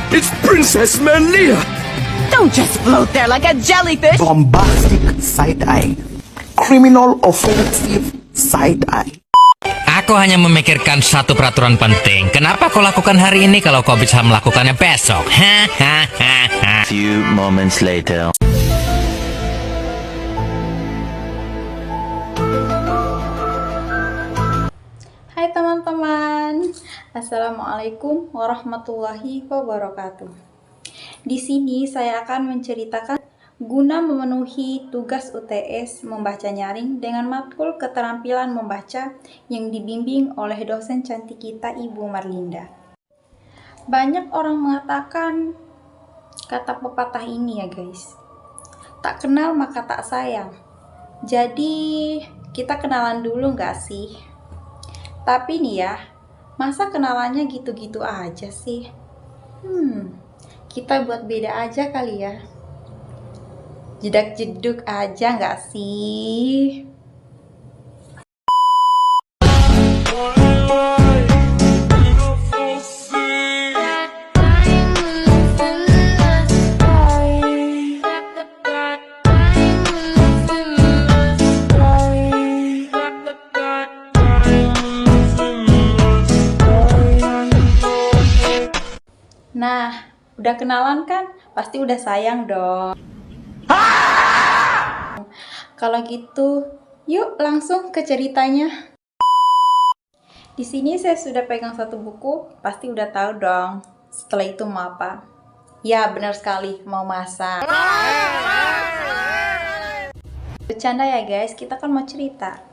It's Princess Melia! Don't just float there like a jellyfish! Bombastic side-eye. Criminal offensive side-eye. Aku hanya memikirkan satu peraturan penting. Kenapa kau lakukan hari ini kalau kau bisa melakukannya besok? Few moments later. Hai teman-teman, Assalamualaikum warahmatullahi wabarakatuh. Di sini saya akan menceritakan guna memenuhi tugas UTS membaca nyaring dengan matkul keterampilan membaca yang dibimbing oleh dosen cantik kita Ibu Marlinda. Banyak orang mengatakan kata pepatah ini ya guys, tak kenal maka tak sayang. Jadi kita kenalan dulu gak sih? Tapi nih ya, masa kenalannya gitu-gitu aja sih? Kita buat beda aja kali ya. Jedak-jeduk aja nggak sih? Nah, udah kenalan kan? Pasti udah sayang dong. Kalau gitu, yuk langsung ke ceritanya. Di sini saya sudah pegang satu buku, pasti udah tahu dong. Setelah itu mau apa? Ya, benar sekali, mau masak. Bercanda ya guys, kita kan mau cerita.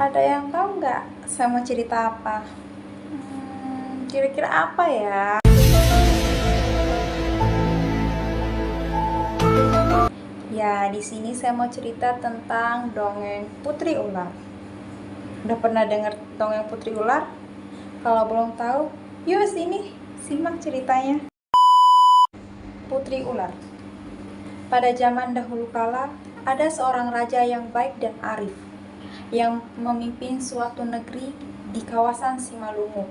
Ada yang tahu nggak saya mau cerita apa? Kira-kira apa ya? Ya, di sini saya mau cerita tentang dongeng Putri Ular. Udah pernah dengar dongeng Putri Ular? Kalau belum tahu, yuk sini, simak ceritanya. Putri Ular. Pada zaman dahulu kala, ada seorang raja yang baik dan arif, yang memimpin suatu negeri di kawasan Simalungun.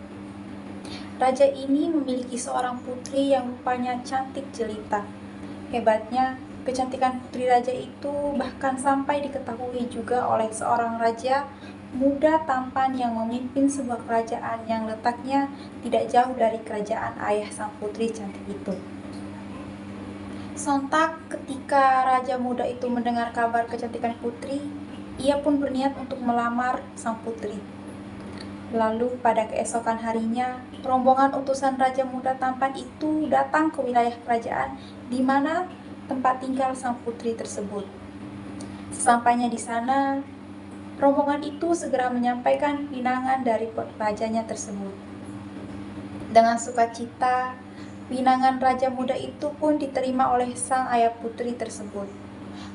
Raja ini memiliki seorang putri yang rupanya cantik jelita. Hebatnya, kecantikan putri raja itu bahkan sampai diketahui juga oleh seorang raja muda tampan yang memimpin sebuah kerajaan yang letaknya tidak jauh dari kerajaan ayah sang putri cantik itu. Sontak ketika raja muda itu mendengar kabar kecantikan putri, ia pun berniat untuk melamar sang putri. Lalu pada keesokan harinya, rombongan utusan raja muda tampan itu datang ke wilayah kerajaan di mana tempat tinggal sang putri tersebut. Sesampainya di sana, rombongan itu segera menyampaikan pinangan dari rajanya tersebut. Dengan sukacita, pinangan raja muda itu pun diterima oleh sang ayah putri tersebut.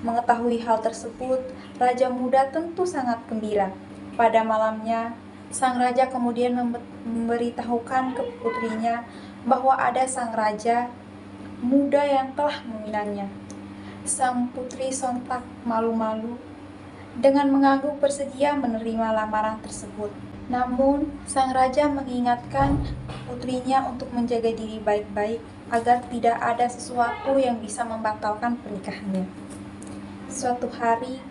Mengetahui hal tersebut, raja muda tentu sangat gembira. Pada malamnya, sang raja kemudian memberitahukan ke putrinya bahwa ada sang raja muda yang telah meminangnya. Sang putri sontak malu-malu dengan mengangguk bersedia menerima lamaran tersebut. Namun, sang raja mengingatkan putrinya untuk menjaga diri baik-baik agar tidak ada sesuatu yang bisa membatalkan pernikahannya. Suatu hari,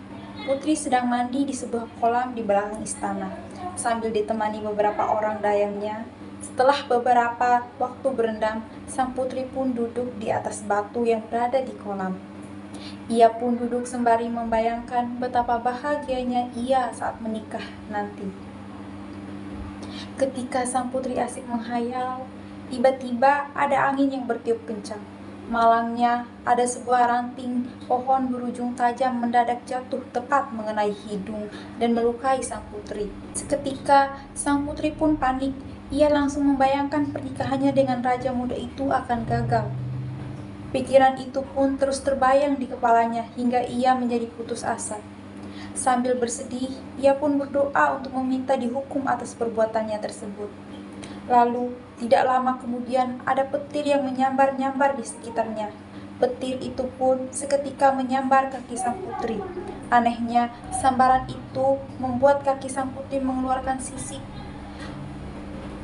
putri sedang mandi di sebuah kolam di belakang istana, sambil ditemani beberapa orang dayangnya. Setelah beberapa waktu berendam, sang putri pun duduk di atas batu yang berada di kolam. Ia pun duduk sembari membayangkan betapa bahagianya ia saat menikah nanti. Ketika sang putri asik menghayal, tiba-tiba ada angin yang bertiup kencang. Malangnya, ada sebuah ranting pohon berujung tajam mendadak jatuh tepat mengenai hidung dan melukai sang putri. Seketika, sang putri pun panik. Ia langsung membayangkan pernikahannya dengan raja muda itu akan gagal. Pikiran itu pun terus terbayang di kepalanya hingga ia menjadi putus asa. Sambil bersedih, ia pun berdoa untuk meminta dihukum atas perbuatannya tersebut. Lalu, tidak lama kemudian ada petir yang menyambar-nyambar di sekitarnya. Petir itu pun seketika menyambar kaki sang putri. Anehnya, sambaran itu membuat kaki sang putri mengeluarkan sisik.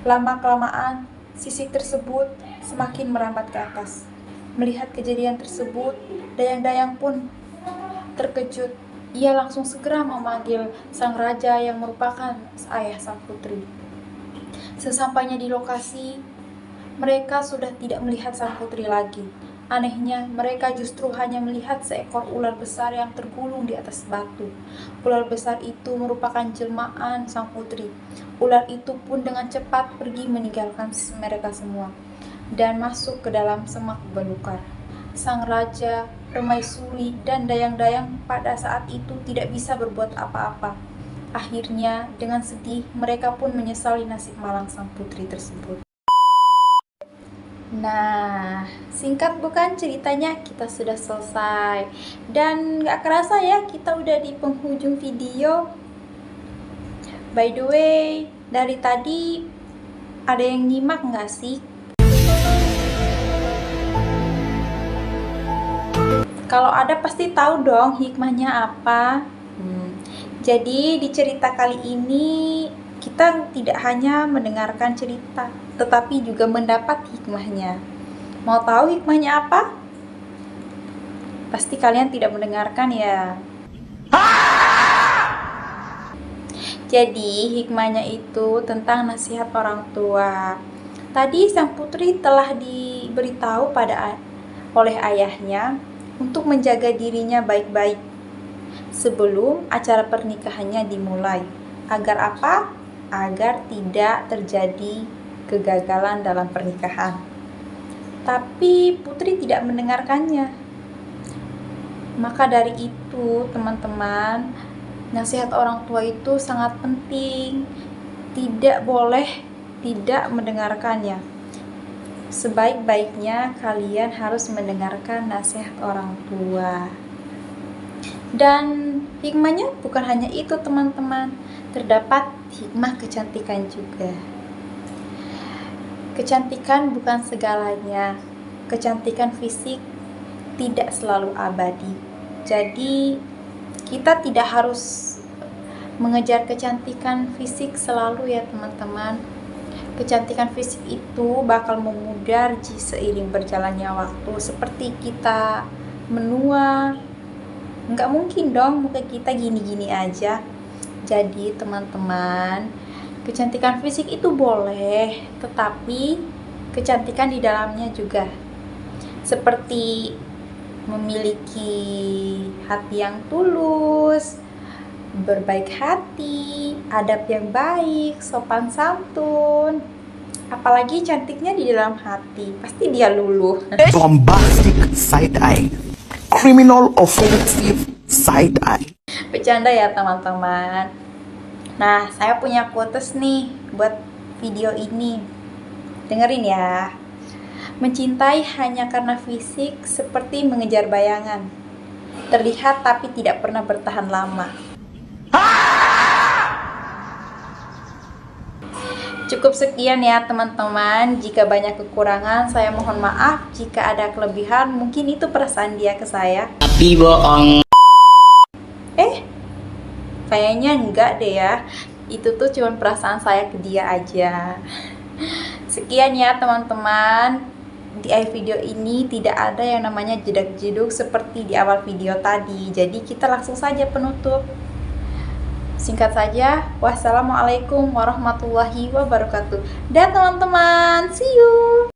Lama-kelamaan, sisik tersebut semakin merambat ke atas. Melihat kejadian tersebut, dayang-dayang pun terkejut. Ia langsung segera memanggil sang raja yang merupakan ayah sang putri. Sesampainya di lokasi, mereka sudah tidak melihat sang putri lagi. Anehnya, mereka justru hanya melihat seekor ular besar yang tergulung di atas batu. Ular besar itu merupakan jelmaan sang putri. Ular itu pun dengan cepat pergi meninggalkan mereka semua dan masuk ke dalam semak belukar. Sang raja, permaisuri, dan dayang-dayang pada saat itu tidak bisa berbuat apa-apa. Akhirnya, dengan sedih, mereka pun menyesali nasib malang sang putri tersebut. Nah, singkat bukan ceritanya, kita sudah selesai. Dan gak kerasa ya, kita udah di penghujung video. By the way, dari tadi ada yang nyimak gak sih? Kalau ada pasti tahu dong hikmahnya apa. Jadi di cerita kali ini kita tidak hanya mendengarkan cerita, tetapi juga mendapat hikmahnya. Mau tahu hikmahnya apa? Pasti kalian tidak mendengarkan ya. Jadi hikmahnya itu tentang nasihat orang tua. Tadi sang putri telah diberitahu oleh ayahnya untuk menjaga dirinya baik-baik sebelum acara pernikahannya dimulai. Agar apa? Agar tidak terjadi kegagalan dalam pernikahan. Tapi putri tidak mendengarkannya. Maka dari itu, teman-teman, nasihat orang tua itu sangat penting. Tidak boleh tidak mendengarkannya. Sebaik-baiknya kalian harus mendengarkan nasihat orang tua. Dan hikmahnya bukan hanya itu, teman-teman. Terdapat hikmah kecantikan juga. Kecantikan bukan segalanya. Kecantikan fisik tidak selalu abadi. Jadi kita tidak harus mengejar kecantikan fisik selalu ya teman-teman. Kecantikan fisik itu bakal memudar seiring berjalannya waktu. Seperti kita menua, nggak mungkin dong muka kita gini-gini aja. Jadi teman-teman, kecantikan fisik itu boleh, tetapi kecantikan di dalamnya juga. Seperti memiliki hati yang tulus, berbaik hati, adab yang baik, sopan santun. Apalagi cantiknya di dalam hati, pasti dia luluh. Bombastic side eye. Criminal offensive side eye. Bercanda ya teman-teman. Nah, saya punya quotes nih buat video ini. Dengerin ya. Mencintai hanya karena fisik seperti mengejar bayangan. Terlihat tapi tidak pernah bertahan lama. Cukup sekian ya teman-teman. Jika banyak kekurangan, saya mohon maaf. Jika ada kelebihan, mungkin itu perasaan dia ke saya. Tapi bohong. Kayaknya enggak deh ya. Itu tuh cuma perasaan saya ke dia aja. Sekian ya teman-teman. Di akhir video ini tidak ada yang namanya jedak-jeduk seperti di awal video tadi. Jadi kita langsung saja penutup. Singkat saja, wassalamualaikum warahmatullahi wabarakatuh. Dan teman-teman, see you.